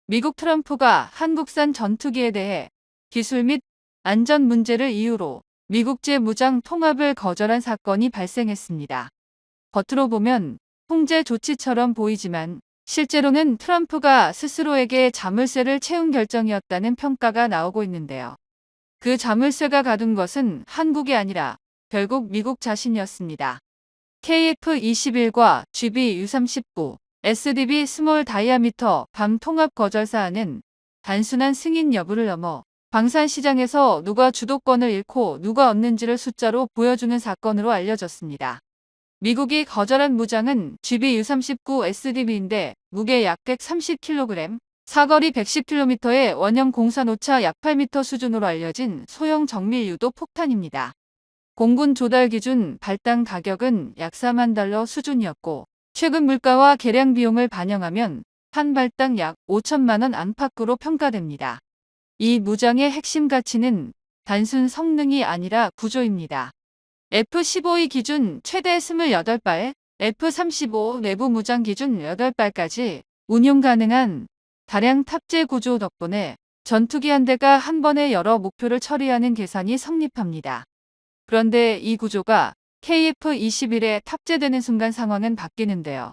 미국 트럼프가 한국산 전투기에 대해 기술 및 안전 문제를 이유로 미국제 무장 통합을 거절한 사건이 발생했습니다. 겉으로 보면 통제 조치처럼 보이지만 실제로는 트럼프가 스스로에게 자물쇠를 채운 결정이었다는 평가가 나오고 있는데요. 그 자물쇠가 가둔 것은 한국이 아니라 결국 미국 자신이었습니다. KF-21과 GB-U-39, SDB 스몰 다이아미터 밤 통합 거절 사안은 단순한 승인 여부를 넘어 방산 시장에서 누가 주도권을 잃고 누가 얻는지를 숫자로 보여주는 사건으로 알려졌습니다. 미국이 거절한 무장은 GB-U-39 SDB인데 무게 약 130kg, 사거리 110km의 원형 공사노차 약 8m 수준으로 알려진 소형 정밀 유도 폭탄입니다. 공군 조달 기준 발당 가격은 약 4만 달러 수준이었고 최근 물가와 개량 비용을 반영하면 한 발당 약 5천만 원 안팎으로 평가됩니다. 이 무장의 핵심 가치는 단순 성능이 아니라 구조입니다. F-15E 기준 최대 28발, F-35 내부 무장 기준 8발까지 운용 가능한 다량 탑재 구조 덕분에 전투기 한 대가 한 번에 여러 목표를 처리하는 계산이 성립합니다. 그런데 이 구조가 KF-21에 탑재되는 순간 상황은 바뀌는데요.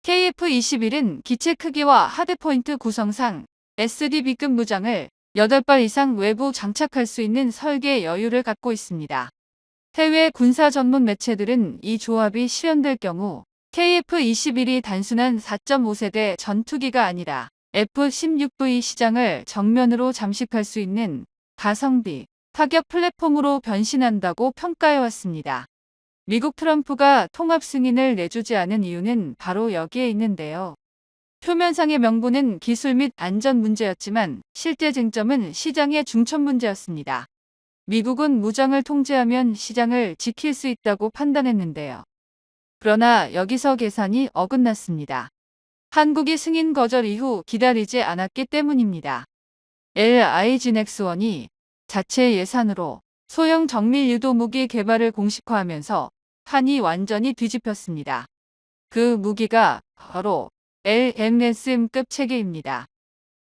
KF-21은 기체 크기와 하드포인트 구성상 SDB급 무장을 8발 이상 외부 장착할 수 있는 설계 여유를 갖고 있습니다. 해외 군사 전문 매체들은 이 조합이 실현될 경우 KF-21이 단순한 4.5세대 전투기가 아니라 F-16V 시장을 정면으로 잠식할 수 있는 가성비, 타격 플랫폼으로 변신한다고 평가해왔습니다. 미국 트럼프가 통합 승인을 내주지 않은 이유는 바로 여기에 있는데요. 표면상의 명분은 기술 및 안전 문제였지만 실제 쟁점은 시장의 중첩 문제였습니다. 미국은 무장을 통제하면 시장을 지킬 수 있다고 판단했는데요. 그러나 여기서 계산이 어긋났습니다. 한국이 승인 거절 이후 기다리지 않았기 때문입니다. LIG 넥스원이 자체 예산으로 소형 정밀 유도 무기 개발을 공식화하면서 판이 완전히 뒤집혔습니다. 그 무기가 바로 LMSM급 체계입니다.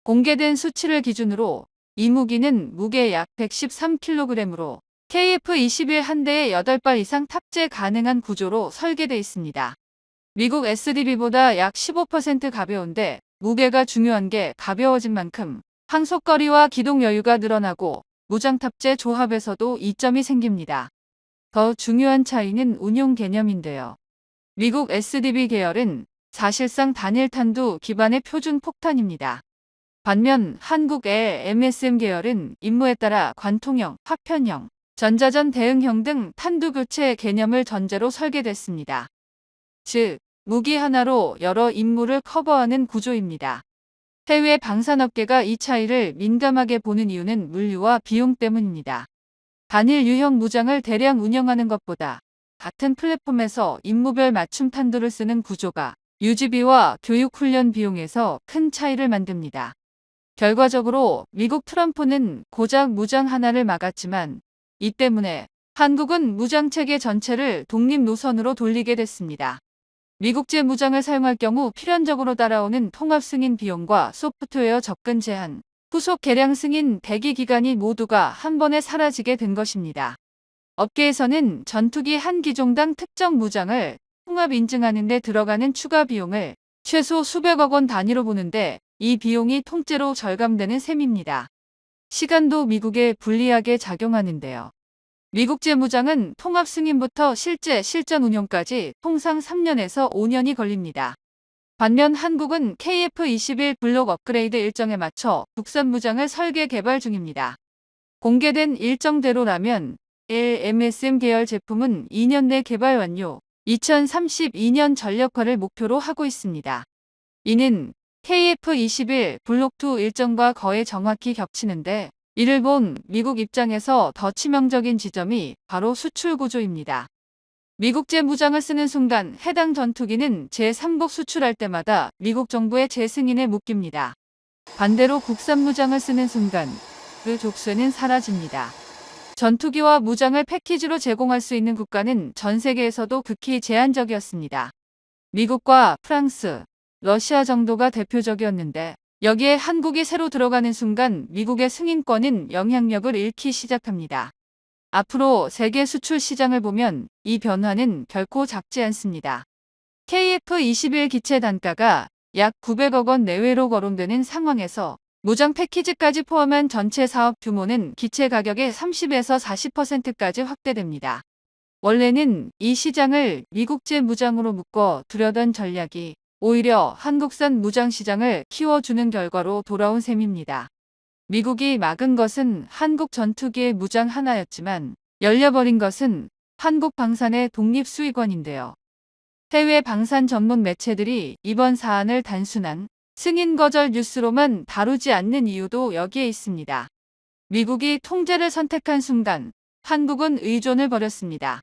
공개된 수치를 기준으로 이 무기는 무게 약 113kg으로 KF-21 한 대에 8발 이상 탑재 가능한 구조로 설계되어 있습니다. 미국 SDB보다 약 15% 가벼운데 무게가 중요한 게 가벼워진 만큼 항속거리와 기동 여유가 늘어나고 무장 탑재 조합에서도 이점이 생깁니다. 더 중요한 차이는 운용 개념인데요. 미국 SDB 계열은 사실상 단일 탄두 기반의 표준 폭탄입니다. 반면 한국 LMSM 계열은 임무에 따라 관통형, 파편형, 전자전 대응형 등 탄두 교체 개념을 전제로 설계됐습니다. 즉, 무기 하나로 여러 임무를 커버하는 구조입니다. 해외 방산업계가 이 차이를 민감하게 보는 이유는 물류와 비용 때문입니다. 단일 유형 무장을 대량 운영하는 것보다 같은 플랫폼에서 임무별 맞춤 탄두를 쓰는 구조가 유지비와 교육훈련 비용에서 큰 차이를 만듭니다. 결과적으로 미국 트럼프는 고작 무장 하나를 막았지만 이 때문에 한국은 무장체계 전체를 독립 노선으로 돌리게 됐습니다. 미국제 무장을 사용할 경우 필연적으로 따라오는 통합 승인 비용과 소프트웨어 접근 제한, 후속 개량 승인 대기 기간이 모두가 한 번에 사라지게 된 것입니다. 업계에서는 전투기 한 기종당 특정 무장을 통합 인증하는 데 들어가는 추가 비용을 최소 수백억 원 단위로 보는데 이 비용이 통째로 절감되는 셈입니다. 시간도 미국에 불리하게 작용하는데요. 미국제 무장은 통합 승인부터 실제 실전 운용까지 통상 3년에서 5년이 걸립니다. 반면 한국은 KF-21 블록 업그레이드 일정에 맞춰 국산 무장을 설계 개발 중입니다. 공개된 일정대로라면 LMSM 계열 제품은 2년 내 개발 완료, 2032년 전력화를 목표로 하고 있습니다. 이는 KF-21 블록2 일정과 거의 정확히 겹치는데 이를 본 미국 입장에서 더 치명적인 지점이 바로 수출 구조입니다. 미국제 무장을 쓰는 순간 해당 전투기는 제3국 수출할 때마다 미국 정부의 재승인에 묶입니다. 반대로 국산 무장을 쓰는 순간 그 족쇄는 사라집니다. 전투기와 무장을 패키지로 제공할 수 있는 국가는 전 세계에서도 극히 제한적이었습니다. 미국과 프랑스, 러시아 정도가 대표적이었는데 여기에 한국이 새로 들어가는 순간 미국의 승인권은 영향력을 잃기 시작합니다. 앞으로 세계 수출 시장을 보면 이 변화는 결코 작지 않습니다. KF-21 기체 단가가 약 900억 원 내외로 거론되는 상황에서 무장 패키지까지 포함한 전체 사업 규모는 기체 가격의 30에서 40%까지 확대됩니다. 원래는 이 시장을 미국제 무장으로 묶어 두려던 전략이 오히려 한국산 무장 시장을 키워주는 결과로 돌아온 셈입니다. 미국이 막은 것은 한국 전투기의 무장 하나였지만 열려버린 것은 한국 방산의 독립수익원인데요. 해외 방산 전문 매체들이 이번 사안을 단순한 승인 거절 뉴스로만 다루지 않는 이유도 여기에 있습니다. 미국이 통제를 선택한 순간 한국은 의존을 벌였습니다.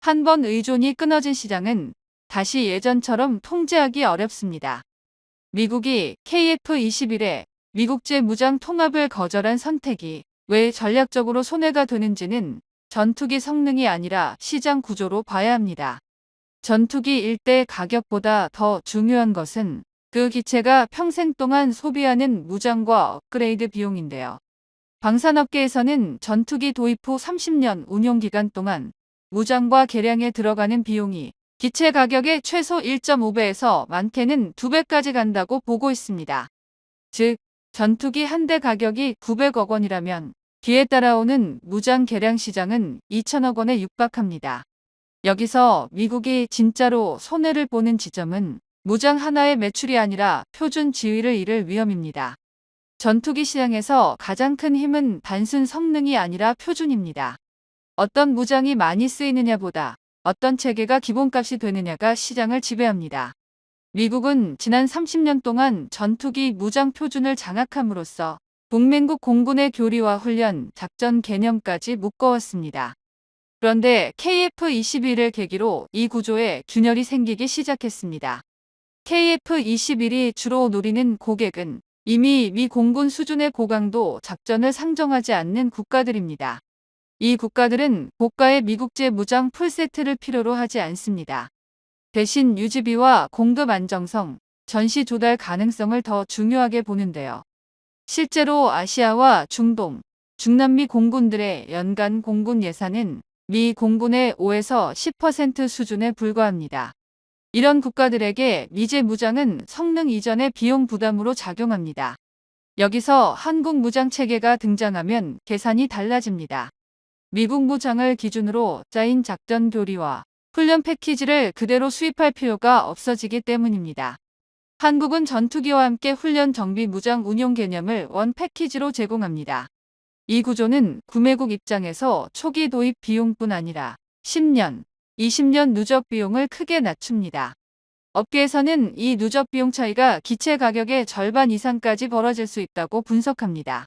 한 번 의존이 끊어진 시장은 다시 예전처럼 통제하기 어렵습니다. 미국이 KF-21에 미국제 무장 통합을 거절한 선택이 왜 전략적으로 손해가 되는지는 전투기 성능이 아니라 시장 구조로 봐야 합니다. 전투기 일대 가격보다 더 중요한 것은 그 기체가 평생 동안 소비하는 무장과 업그레이드 비용인데요. 방산업계에서는 전투기 도입 후 30년 운용 기간 동안 무장과 개량에 들어가는 비용이 기체 가격의 최소 1.5배에서 많게는 2배까지 간다고 보고 있습니다. 즉, 전투기 한 대 가격이 900억 원이라면 뒤에 따라오는 무장 개량 시장은 2천억 원에 육박합니다. 여기서 미국이 진짜로 손해를 보는 지점은 무장 하나의 매출이 아니라 표준 지위를 잃을 위험입니다. 전투기 시장에서 가장 큰 힘은 단순 성능이 아니라 표준입니다. 어떤 무장이 많이 쓰이느냐보다 어떤 체계가 기본값이 되느냐가 시장을 지배합니다. 미국은 지난 30년 동안 전투기 무장 표준을 장악함으로써 동맹국 공군의 교리와 훈련, 작전 개념까지 묶어왔습니다. 그런데 KF-21을 계기로 이 구조에 균열이 생기기 시작했습니다. KF-21이 주로 노리는 고객은 이미 미 공군 수준의 고강도 작전을 상정하지 않는 국가들입니다. 이 국가들은 고가의 미국제 무장 풀세트를 필요로 하지 않습니다. 대신 유지비와 공급 안정성, 전시 조달 가능성을 더 중요하게 보는데요. 실제로 아시아와 중동, 중남미 공군들의 연간 공군 예산은 미 공군의 5에서 10% 수준에 불과합니다. 이런 국가들에게 미제 무장은 성능 이전의 비용 부담으로 작용합니다. 여기서 한국 무장 체계가 등장하면 계산이 달라집니다. 미국 무장을 기준으로 짜인 작전 교리와 훈련 패키지를 그대로 수입할 필요가 없어지기 때문입니다. 한국은 전투기와 함께 훈련 정비 무장 운용 개념을 원 패키지로 제공합니다. 이 구조는 구매국 입장에서 초기 도입 비용뿐 아니라 10년, 20년 누적 비용을 크게 낮춥니다. 업계에서는 이 누적 비용 차이가 기체 가격의 절반 이상까지 벌어질 수 있다고 분석합니다.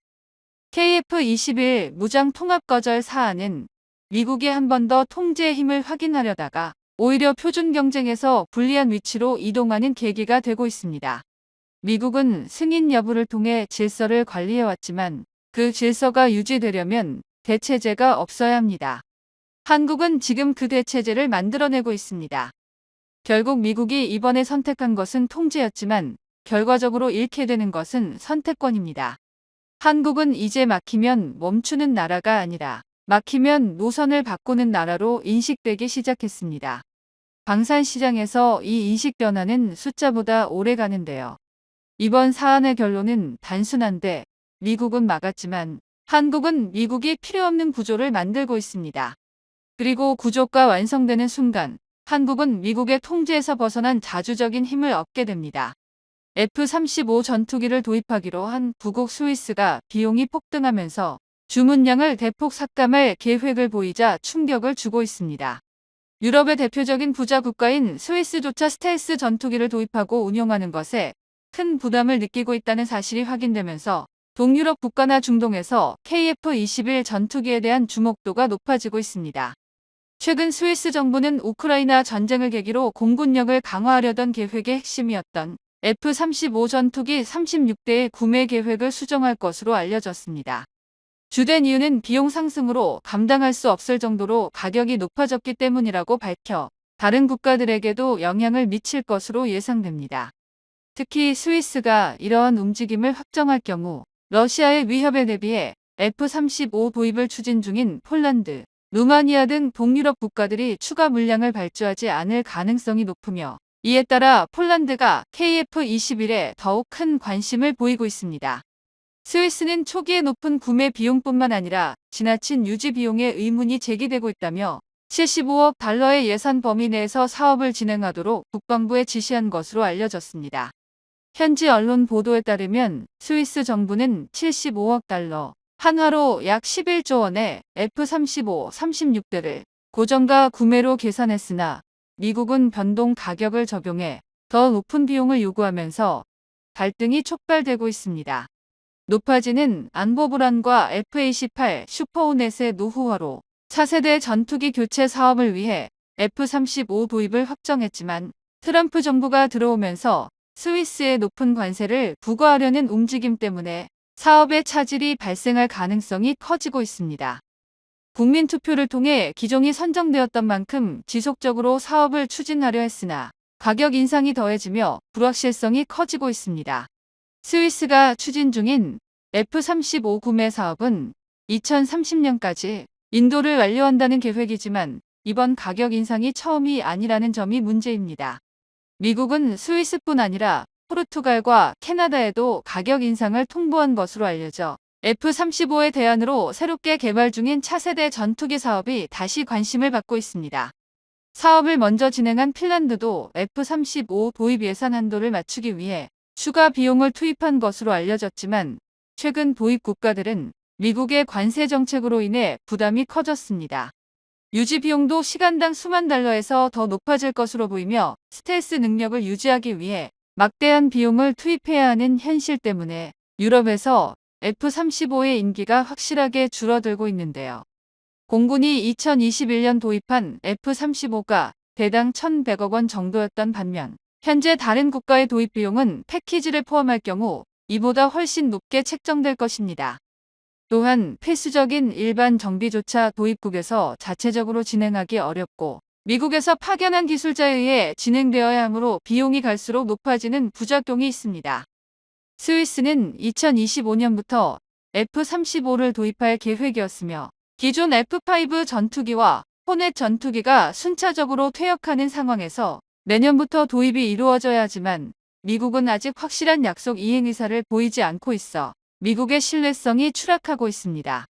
KF-21 무장 통합 거절 사안은 미국이 한 번 더 통제의 힘을 확인하려다가 오히려 표준 경쟁에서 불리한 위치로 이동하는 계기가 되고 있습니다. 미국은 승인 여부를 통해 질서를 관리해왔지만 그 질서가 유지되려면 대체제가 없어야 합니다. 한국은 지금 그 대체제를 만들어내고 있습니다. 결국 미국이 이번에 선택한 것은 통제였지만 결과적으로 잃게 되는 것은 선택권입니다. 한국은 이제 막히면 멈추는 나라가 아니라 막히면 노선을 바꾸는 나라로 인식되기 시작했습니다. 방산 시장에서 이 인식 변화는 숫자보다 오래 가는데요. 이번 사안의 결론은 단순한데 미국은 막았지만 한국은 미국이 필요 없는 구조를 만들고 있습니다. 그리고 구조가 완성되는 순간 한국은 미국의 통제에서 벗어난 자주적인 힘을 얻게 됩니다. F-35 전투기를 도입하기로 한 부국 스위스가 비용이 폭등하면서 주문량을 대폭 삭감할 계획을 보이자 충격을 주고 있습니다. 유럽의 대표적인 부자 국가인 스위스조차 스텔스 전투기를 도입하고 운용하는 것에 큰 부담을 느끼고 있다는 사실이 확인되면서 동유럽 국가나 중동에서 KF-21 전투기에 대한 주목도가 높아지고 있습니다. 최근 스위스 정부는 우크라이나 전쟁을 계기로 공군력을 강화하려던 계획의 핵심이었던 F-35 전투기 36대의 구매 계획을 수정할 것으로 알려졌습니다. 주된 이유는 비용 상승으로 감당할 수 없을 정도로 가격이 높아졌기 때문이라고 밝혀 다른 국가들에게도 영향을 미칠 것으로 예상됩니다. 특히 스위스가 이러한 움직임을 확정할 경우 러시아의 위협에 대비해 F-35 도입을 추진 중인 폴란드, 루마니아 등 동유럽 국가들이 추가 물량을 발주하지 않을 가능성이 높으며 이에 따라 폴란드가 KF-21에 더욱 큰 관심을 보이고 있습니다. 스위스는 초기에 높은 구매 비용뿐만 아니라 지나친 유지 비용에 의문이 제기되고 있다며 75억 달러의 예산 범위 내에서 사업을 진행하도록 국방부에 지시한 것으로 알려졌습니다. 현지 언론 보도에 따르면 스위스 정부는 75억 달러, 한화로 약 11조 원의 F-35, 36대를 고정가 구매로 계산했으나 미국은 변동 가격을 적용해 더 높은 비용을 요구하면서 갈등이 촉발되고 있습니다. 높아지는 안보 불안과 F-28 슈퍼호넷의 노후화로 차세대 전투기 교체 사업을 위해 F-35 도입을 확정했지만 트럼프 정부가 들어오면서 스위스의 높은 관세를 부과하려는 움직임 때문에 사업의 차질이 발생할 가능성이 커지고 있습니다. 국민투표를 통해 기종이 선정되었던 만큼 지속적으로 사업을 추진하려 했으나 가격 인상이 더해지며 불확실성이 커지고 있습니다. 스위스가 추진 중인 F-35 구매 사업은 2030년까지 인도를 완료한다는 계획이지만 이번 가격 인상이 처음이 아니라는 점이 문제입니다. 미국은 스위스뿐 아니라 포르투갈과 캐나다에도 가격 인상을 통보한 것으로 알려져 F-35의 대안으로 새롭게 개발 중인 차세대 전투기 사업이 다시 관심을 받고 있습니다. 사업을 먼저 진행한 핀란드도 F-35 도입 예산 한도를 맞추기 위해 추가 비용을 투입한 것으로 알려졌지만 최근 도입 국가들은 미국의 관세 정책으로 인해 부담이 커졌습니다. 유지 비용도 시간당 수만 달러에서 더 높아질 것으로 보이며 스텔스 능력을 유지하기 위해 막대한 비용을 투입해야 하는 현실 때문에 유럽에서 F-35의 인기가 확실하게 줄어들고 있는데요. 공군이 2021년 도입한 F-35가 대당 1,100억 원 정도였던 반면 현재 다른 국가의 도입 비용은 패키지를 포함할 경우 이보다 훨씬 높게 책정될 것입니다. 또한 필수적인 일반 정비조차 도입국에서 자체적으로 진행하기 어렵고 미국에서 파견한 기술자에 의해 진행되어야 하므로 비용이 갈수록 높아지는 부작용이 있습니다. 스위스는 2025년부터 F-35를 도입할 계획이었으며 기존 F-5 전투기와 호넷 전투기가 순차적으로 퇴역하는 상황에서 내년부터 도입이 이루어져야 하지만 미국은 아직 확실한 약속 이행 의사를 보이지 않고 있어 미국의 신뢰성이 추락하고 있습니다.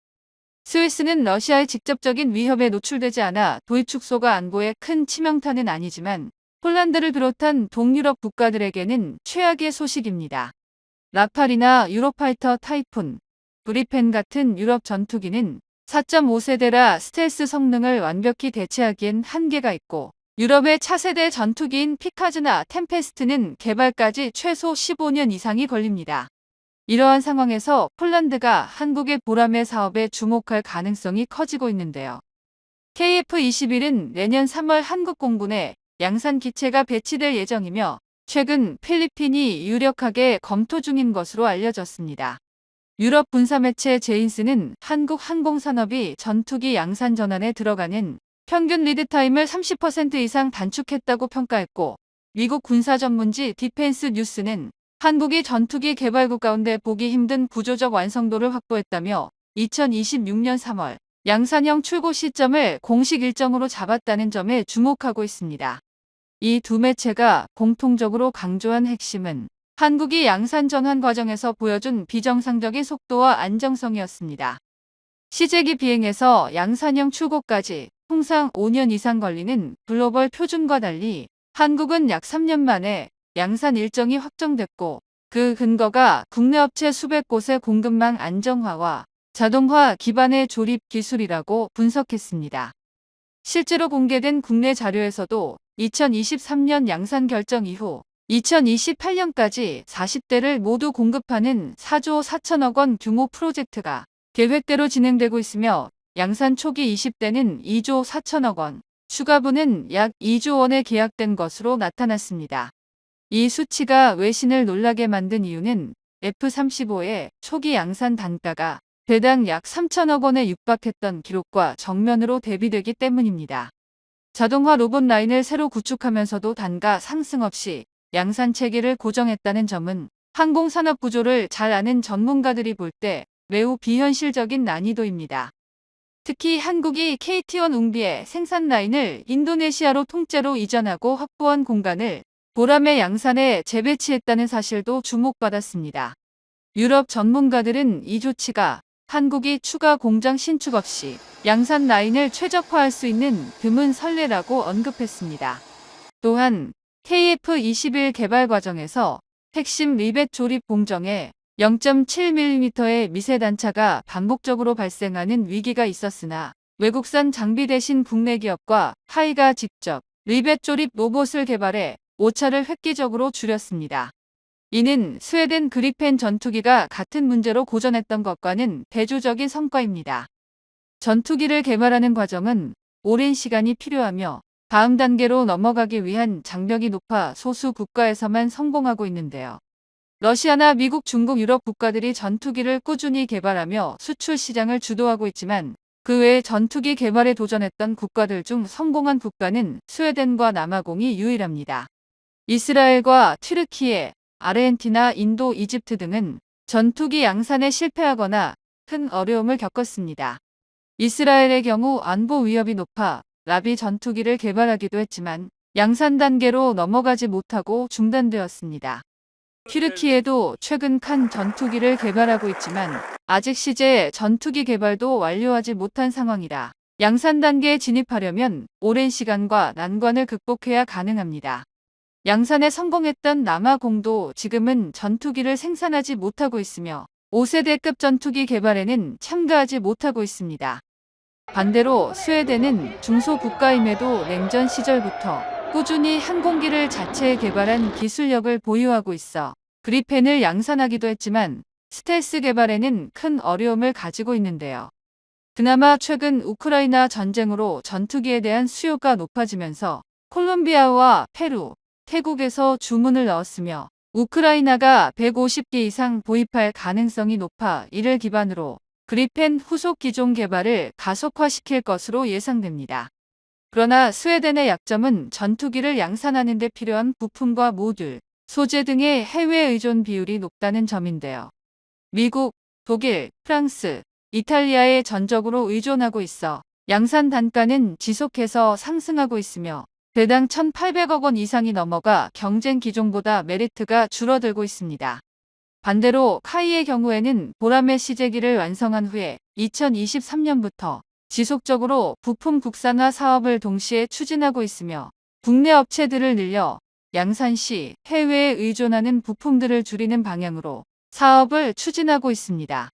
스위스는 러시아의 직접적인 위협에 노출되지 않아 도입 축소가 안보에 큰 치명타는 아니지만 폴란드를 비롯한 동유럽 국가들에게는 최악의 소식입니다. 라팔이나 유로파이터 타이푼, 브리펜 같은 유럽 전투기는 4.5세대라 스텔스 성능을 완벽히 대체하기엔 한계가 있고 유럽의 차세대 전투기인 피카즈나 템페스트는 개발까지 최소 15년 이상이 걸립니다. 이러한 상황에서 폴란드가 한국의 보라매 사업에 주목할 가능성이 커지고 있는데요. KF-21은 내년 3월 한국 공군에 양산 기체가 배치될 예정이며 최근 필리핀이 유력하게 검토 중인 것으로 알려졌습니다. 유럽 군사매체 제인스는 한국 항공산업이 전투기 양산 전환에 들어가는 평균 리드타임을 30% 이상 단축했다고 평가했고 미국 군사 전문지 디펜스 뉴스는 한국이 전투기 개발국 가운데 보기 힘든 구조적 완성도를 확보했다며 2026년 3월 양산형 출고 시점을 공식 일정으로 잡았다는 점에 주목하고 있습니다. 이 두 매체가 공통적으로 강조한 핵심은 한국이 양산 전환 과정에서 보여준 비정상적인 속도와 안정성이었습니다. 시제기 비행에서 양산형 출고까지 통상 5년 이상 걸리는 글로벌 표준과 달리 한국은 약 3년 만에 양산 일정이 확정됐고 그 근거가 국내 업체 수백 곳의 공급망 안정화와 자동화 기반의 조립 기술이라고 분석했습니다. 실제로 공개된 국내 자료에서도 2023년 양산 결정 이후 2028년까지 40대를 모두 공급하는 4조 4천억 원 규모 프로젝트가 계획대로 진행되고 있으며 양산 초기 20대는 2조 4천억 원, 추가분은 약 2조 원에 계약된 것으로 나타났습니다. 이 수치가 외신을 놀라게 만든 이유는 F-35의 초기 양산 단가가 대당 약 3천억 원에 육박했던 기록과 정면으로 대비되기 때문입니다. 자동화 로봇 라인을 새로 구축하면서도 단가 상승 없이 양산 체계를 고정했다는 점은 항공산업 구조를 잘 아는 전문가들이 볼 때 매우 비현실적인 난이도입니다. 특히 한국이 KT1 웅비의 생산 라인을 인도네시아로 통째로 이전하고 확보한 공간을 보람의 양산에 재배치했다는 사실도 주목받았습니다. 유럽 전문가들은 이 조치가 한국이 추가 공장 신축 없이 양산 라인을 최적화할 수 있는 드문 선례라고 언급했습니다. 또한 KF-21 개발 과정에서 핵심 리벳 조립 공정에 0.7mm의 미세 단차가 반복적으로 발생하는 위기가 있었으나 외국산 장비 대신 국내 기업과 카이가 직접 리벳 조립 로봇을 개발해 오차를 획기적으로 줄였습니다. 이는 스웨덴 그리펜 전투기가 같은 문제로 고전했던 것과는 대조적인 성과입니다. 전투기를 개발하는 과정은 오랜 시간이 필요하며 다음 단계로 넘어가기 위한 장벽이 높아 소수 국가에서만 성공하고 있는데요. 러시아나 미국, 중국, 유럽 국가들이 전투기를 꾸준히 개발하며 수출 시장을 주도하고 있지만 그 외에 전투기 개발에 도전했던 국가들 중 성공한 국가는 스웨덴과 남아공이 유일합니다. 이스라엘과 튀르키예, 아르헨티나, 인도, 이집트 등은 전투기 양산에 실패하거나 큰 어려움을 겪었습니다. 이스라엘의 경우 안보 위협이 높아 라비 전투기를 개발하기도 했지만 양산 단계로 넘어가지 못하고 중단되었습니다. 튀르키예도 최근 칸 전투기를 개발하고 있지만 아직 시제 전투기 개발도 완료하지 못한 상황이라 양산 단계에 진입하려면 오랜 시간과 난관을 극복해야 가능합니다. 양산에 성공했던 남아공도 지금은 전투기를 생산하지 못하고 있으며 5세대급 전투기 개발에는 참가하지 못하고 있습니다. 반대로 스웨덴은 중소국가임에도 냉전 시절부터 꾸준히 항공기를 자체 개발한 기술력을 보유하고 있어 그리펜을 양산하기도 했지만 스텔스 개발에는 큰 어려움을 가지고 있는데요. 그나마 최근 우크라이나 전쟁으로 전투기에 대한 수요가 높아지면서 콜롬비아와 페루, 태국에서 주문을 넣었으며 우크라이나가 150개 이상 도입할 가능성이 높아 이를 기반으로 그리펜 후속 기종 개발을 가속화시킬 것으로 예상됩니다. 그러나 스웨덴의 약점은 전투기를 양산하는 데 필요한 부품과 모듈, 소재 등의 해외 의존 비율이 높다는 점인데요. 미국, 독일, 프랑스, 이탈리아에 전적으로 의존하고 있어 양산 단가는 지속해서 상승하고 있으며 배당 1,800억 원 이상이 넘어가 경쟁 기종보다 메리트가 줄어들고 있습니다. 반대로 카이의 경우에는 보라매 시제기를 완성한 후에 2023년부터 지속적으로 부품 국산화 사업을 동시에 추진하고 있으며 국내 업체들을 늘려 양산 시 해외에 의존하는 부품들을 줄이는 방향으로 사업을 추진하고 있습니다.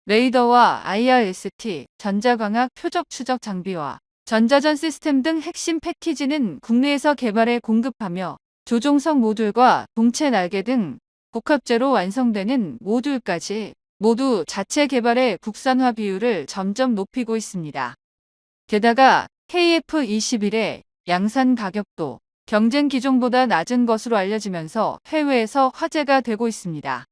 레이더와 IRST, 전자광학 표적 추적 장비와 전자전 시스템 등 핵심 패키지는 국내에서 개발해 공급하며 조종석 모듈과 동체 날개 등 복합재로 완성되는 모듈까지 모두 자체 개발의 국산화 비율을 점점 높이고 있습니다. 게다가 KF-21의 양산 가격도 경쟁 기종보다 낮은 것으로 알려지면서 해외에서 화제가 되고 있습니다.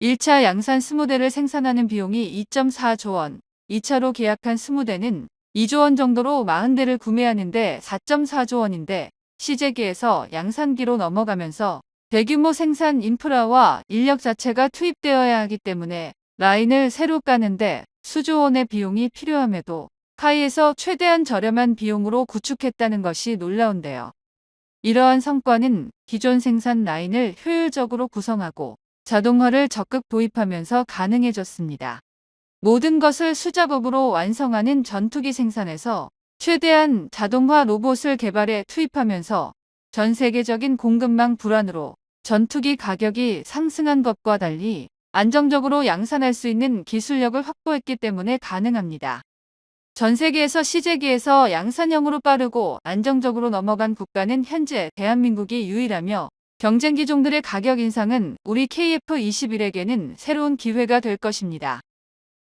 1차 양산 20대를 생산하는 비용이 2.4조 원, 2차로 계약한 20대는 2조 원 정도로 40대를 구매하는데 4.4조 원인데 시제기에서 양산기로 넘어가면서 대규모 생산 인프라와 인력 자체가 투입되어야 하기 때문에 라인을 새로 까는데 수조 원의 비용이 필요함에도 카이에서 최대한 저렴한 비용으로 구축했다는 것이 놀라운데요. 이러한 성과는 기존 생산 라인을 효율적으로 구성하고 자동화를 적극 도입하면서 가능해졌습니다. 모든 것을 수작업으로 완성하는 전투기 생산에서 최대한 자동화 로봇을 개발해 투입하면서 전 세계적인 공급망 불안으로 전투기 가격이 상승한 것과 달리 안정적으로 양산할 수 있는 기술력을 확보했기 때문에 가능합니다. 전 세계에서 시제기에서 양산형으로 빠르고 안정적으로 넘어간 국가는 현재 대한민국이 유일하며 경쟁 기종들의 가격 인상은 우리 KF-21에게는 새로운 기회가 될 것입니다.